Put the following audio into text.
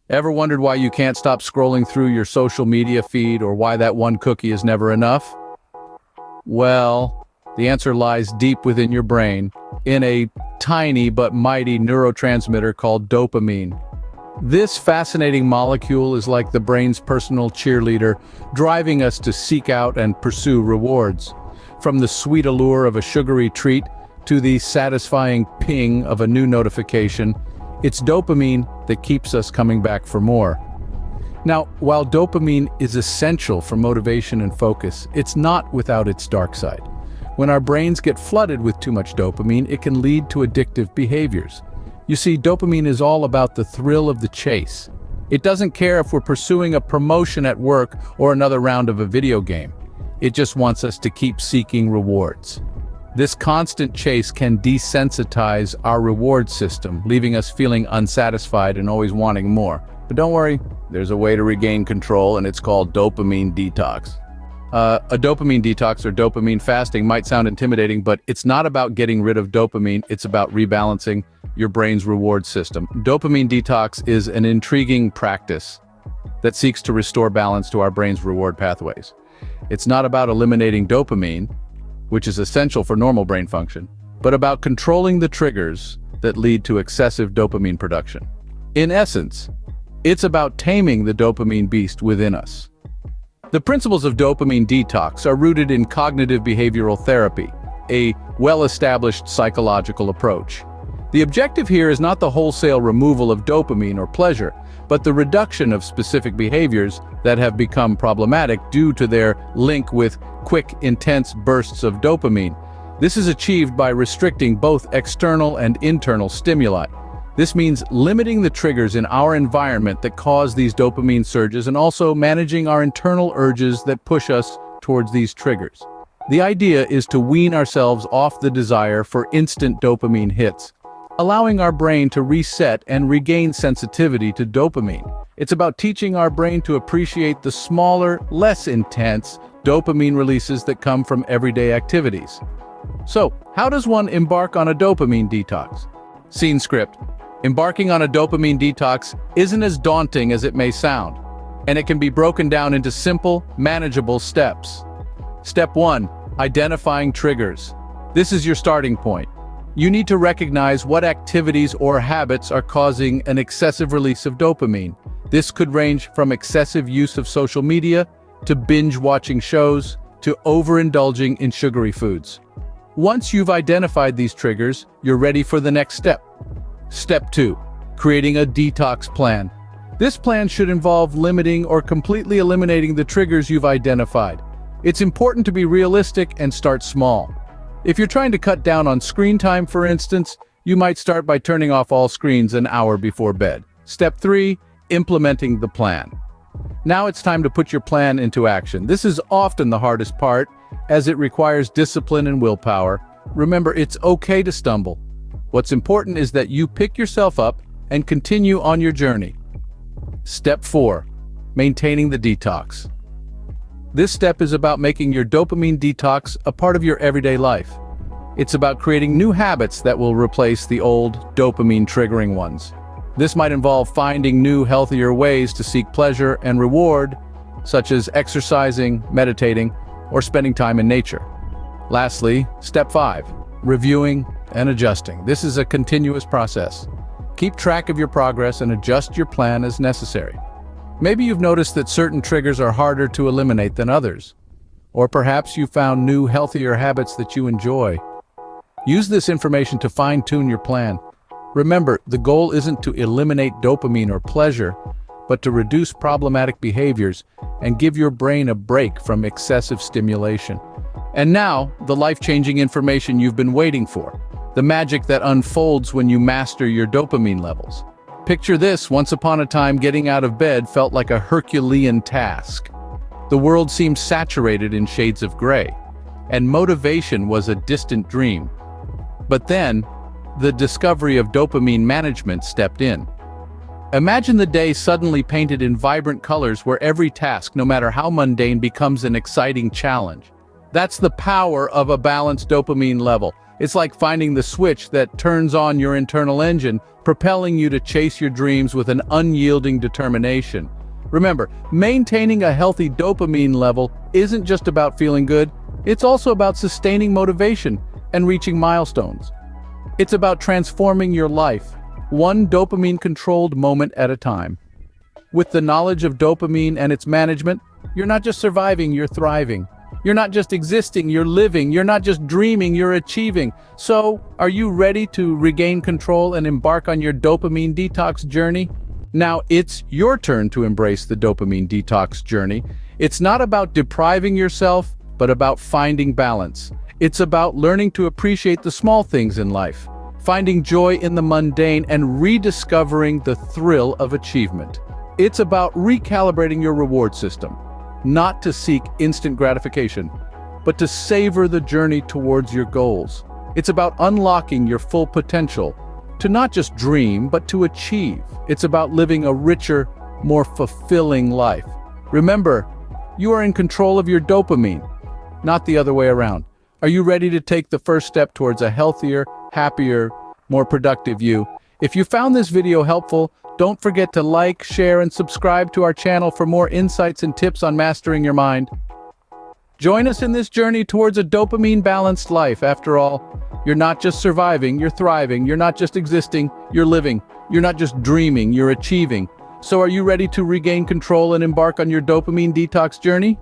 Ever wondered why you can't stop scrolling through your social media feed or why that one cookie is never enough? Well, the answer lies deep within your brain, in a tiny but mighty neurotransmitter called dopamine. This fascinating molecule is like the brain's personal cheerleader, driving us to seek out and pursue rewards. From the sweet allure of a sugary treat to the satisfying ping of a new notification, it's dopamine that keeps us coming back for more. Now, while dopamine is essential for motivation and focus, it's not without its dark side. When our brains get flooded with too much dopamine, it can lead to addictive behaviors. You see, dopamine is all about the thrill of the chase. It doesn't care if we're pursuing a promotion at work or another round of a video game. It just wants us to keep seeking rewards. This constant chase can desensitize our reward system, leaving us feeling unsatisfied and always wanting more. But don't worry, there's a way to regain control, and it's called dopamine detox. A dopamine detox or dopamine fasting might sound intimidating, but it's not about getting rid of dopamine, it's about rebalancing your brain's reward system. Dopamine detox is an intriguing practice that seeks to restore balance to our brain's reward pathways. It's not about eliminating dopamine, which is essential for normal brain function, but about controlling the triggers that lead to excessive dopamine production. In essence, it's about taming the dopamine beast within us. The principles of dopamine detox are rooted in cognitive behavioral therapy, a well-established psychological approach. The objective here is not the wholesale removal of dopamine or pleasure, but the reduction of specific behaviors that have become problematic due to their link with quick, intense bursts of dopamine. This is achieved by restricting both external and internal stimuli. This means limiting the triggers in our environment that cause these dopamine surges and also managing our internal urges that push us towards these triggers. The idea is to wean ourselves off the desire for instant dopamine hits, allowing our brain to reset and regain sensitivity to dopamine. It's about teaching our brain to appreciate the smaller, less intense dopamine releases that come from everyday activities. So, how does one embark on a dopamine detox? Scene script. Embarking on a dopamine detox isn't as daunting as it may sound, and it can be broken down into simple, manageable steps. Step 1. Identifying triggers. This is your starting point. You need to recognize what activities or habits are causing an excessive release of dopamine. This could range from excessive use of social media, to binge-watching shows, to overindulging in sugary foods. Once you've identified these triggers, you're ready for the next step. Step 2. Creating a detox plan. This plan should involve limiting or completely eliminating the triggers you've identified. It's important to be realistic and start small. If you're trying to cut down on screen time, for instance, you might start by turning off all screens an hour before bed. Step 3. Implementing the plan. Now it's time to put your plan into action. This is often the hardest part, as it requires discipline and willpower. Remember, it's okay to stumble. What's important is that you pick yourself up and continue on your journey. Step 4. Maintaining the detox. This step is about making your dopamine detox a part of your everyday life. It's about creating new habits that will replace the old dopamine-triggering ones. This might involve finding new, healthier ways to seek pleasure and reward, such as exercising, meditating, or spending time in nature. Lastly, Step 5. Reviewing and adjusting. This is a continuous process. Keep track of your progress and adjust your plan as necessary. Maybe you've noticed that certain triggers are harder to eliminate than others. Or perhaps you found new, healthier habits that you enjoy. Use this information to fine-tune your plan. Remember, the goal isn't to eliminate dopamine or pleasure, but to reduce problematic behaviors and give your brain a break from excessive stimulation. And now, the life-changing information you've been waiting for. The magic that unfolds when you master your dopamine levels. Picture this: once upon a time, getting out of bed felt like a Herculean task. The world seemed saturated in shades of gray, and motivation was a distant dream. But then, the discovery of dopamine management stepped in. Imagine the day suddenly painted in vibrant colors where every task, no matter how mundane, becomes an exciting challenge. That's the power of a balanced dopamine level. It's like finding the switch that turns on your internal engine, propelling you to chase your dreams with an unyielding determination. Remember, maintaining a healthy dopamine level isn't just about feeling good, it's also about sustaining motivation and reaching milestones. It's about transforming your life, one dopamine-controlled moment at a time. With the knowledge of dopamine and its management, you're not just surviving, you're thriving. You're not just existing, you're living. You're not just dreaming, you're achieving. So, are you ready to regain control and embark on your dopamine detox journey? Now, it's your turn to embrace the dopamine detox journey. It's not about depriving yourself, but about finding balance. It's about learning to appreciate the small things in life, finding joy in the mundane, and rediscovering the thrill of achievement. It's about recalibrating your reward system, not to seek instant gratification, but to savor the journey towards your goals. It's about unlocking your full potential, to not just dream, but to achieve. It's about living a richer, more fulfilling life. Remember, you are in control of your dopamine, not the other way around. Are you ready to take the first step towards a healthier, happier, more productive you? If you found this video helpful, don't forget to like, share, and subscribe to our channel for more insights and tips on mastering your mind. Join us in this journey towards a dopamine-balanced life. After all, you're not just surviving, you're thriving. You're not just existing, you're living. You're not just dreaming, you're achieving. So are you ready to regain control and embark on your dopamine detox journey?